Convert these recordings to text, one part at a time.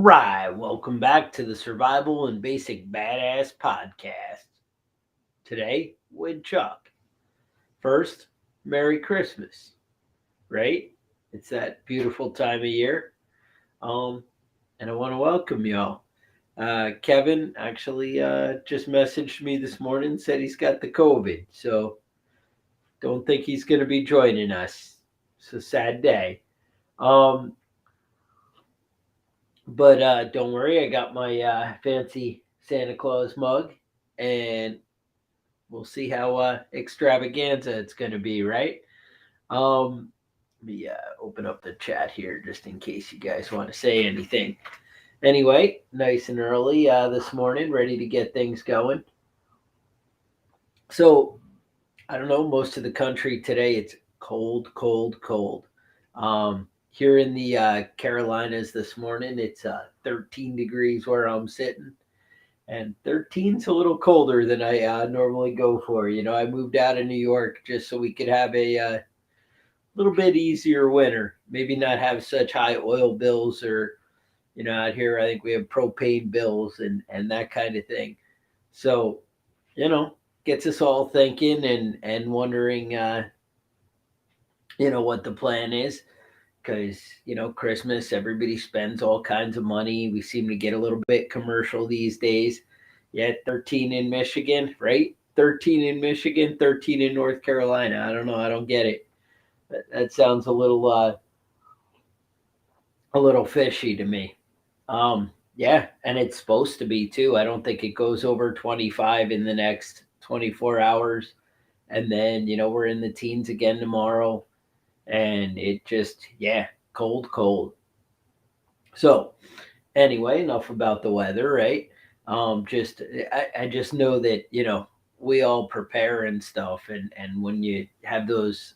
right, welcome back to the Survival and Basic Badass Podcast. Today with Chuck. First, Merry Christmas, right? It's that beautiful time of year. Um, and I want to welcome y'all. Kevin actually just messaged me this morning, said he's got the COVID, so don't think he's going to be joining us. It's a sad day. Um, but don't worry, I got my fancy Santa Claus mug, and we'll see how extravaganza it's going to be, right? Let me open up the chat here just in case you guys want to say anything. Anyway, nice and early this morning, ready to get things going. So, I don't know, most of the country today it's cold, cold, cold. Here in the Carolinas this morning, it's 13 degrees where I'm sitting. And 13's a little colder than I normally go for. You know, I moved out of New York just so we could have a little bit easier winter. Maybe not have such high oil bills or, out here I think we have propane bills and that kind of thing. So, you know, gets us all thinking and wondering, what the plan is. Because, Christmas, everybody spends all kinds of money. We seem to get a little bit commercial these days. Yeah, 13 in Michigan, right? 13 in Michigan, 13 in North Carolina. I don't know. I don't get it. That sounds a little fishy to me. Yeah, and it's supposed to be too. I don't think it goes over 25 in the next 24 hours. And then, we're in the teens again tomorrow. And it just, yeah, cold, cold. So, anyway, enough about the weather, right? Just I just know that we all prepare and stuff, and when you have those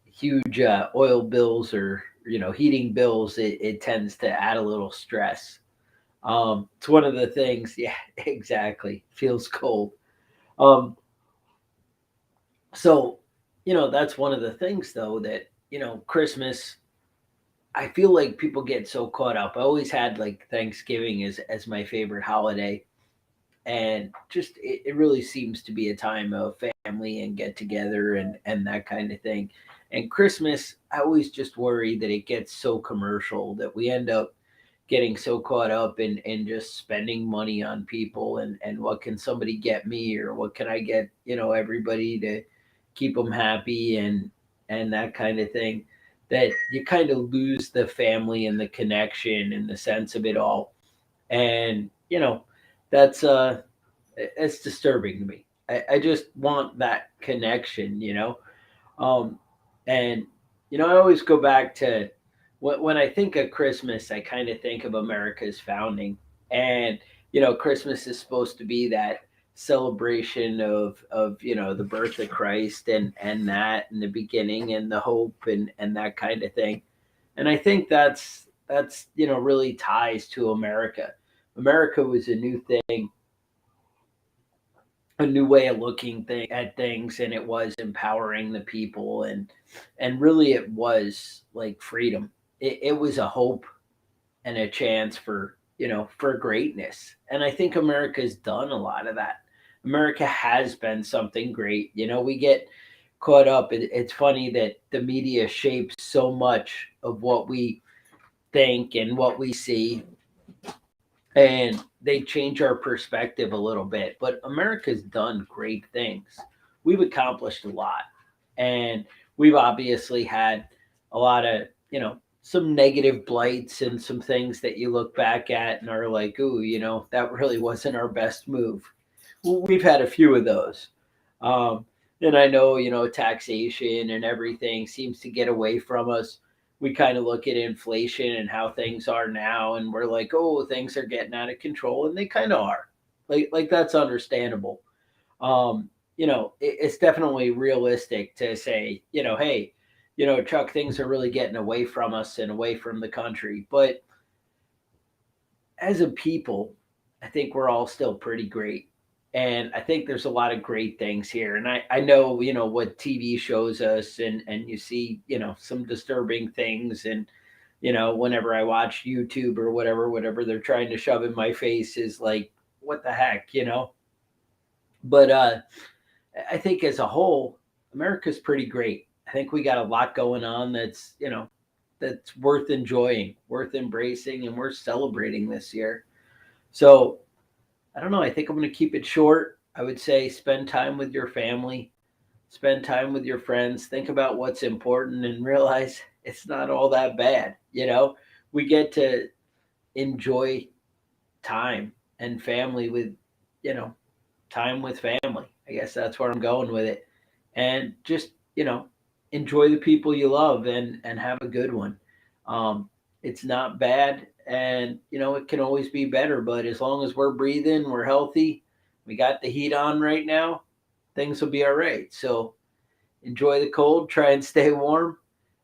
huge oil bills or heating bills, it tends to add a little stress. It's one of the things. Yeah, exactly. Feels cold. Um, so that's one of the things though that Christmas. I feel like people get so caught up. I always had like Thanksgiving as my favorite holiday, and just it really seems to be a time of family and get together and that kind of thing. And Christmas, I always just worry that it gets so commercial that we end up getting so caught up in just spending money on people and what can somebody get me or what can I get everybody to keep them happy and that kind of thing, that you kind of lose the family and the connection and the sense of it all. And that's it's disturbing to me. I just want that connection, um, and I always go back to when I think of Christmas, I kind of think of America's founding, and Christmas is supposed to be that celebration of the birth of Christ and that and the beginning and the hope and that kind of thing, and I think that's really ties to America. America was a new thing, a new way of looking at things, and it was empowering the people, and really it was like freedom. It was a hope and a chance for greatness, and I think America's done a lot of that. America has been something great. We get caught up. It's funny that the media shapes so much of what we think and what we see, and they change our perspective a little bit. But America's done great things. We've accomplished a lot, and we've obviously had a lot of some negative blights and some things that you look back at and are like, ooh, that really wasn't our best move. We've had a few of those. Um, and I know, taxation and everything seems to get away from us. We kind of look at inflation and how things are now, and we're like, oh, things are getting out of control, and they kind of are. Like that's understandable. It's definitely realistic to say, hey, Chuck, things are really getting away from us and away from the country. But as a people, I think we're all still pretty great. And I think there's a lot of great things here. And I know, what TV shows us and you see, some disturbing things and, whenever I watch YouTube or whatever they're trying to shove in my face is like, what the heck. But I think as a whole, America's pretty great. I think we got a lot going on that's worth enjoying, worth embracing, and worth celebrating this year. So I don't know. I think I'm going to keep it short. I would say spend time with your family, spend time with your friends, think about what's important, and realize it's not all that bad. We get to enjoy time and family with, you know, time with family. I guess that's where I'm going with it. And just, enjoy the people you love and have a good one. It's not bad and, it can always be better, but as long as we're breathing, we're healthy, we got the heat on right now, things will be all right. So enjoy the cold, try and stay warm,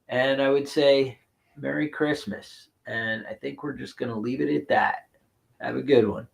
and I would say Merry Christmas. And I think we're just going to leave it at that. Have a good one.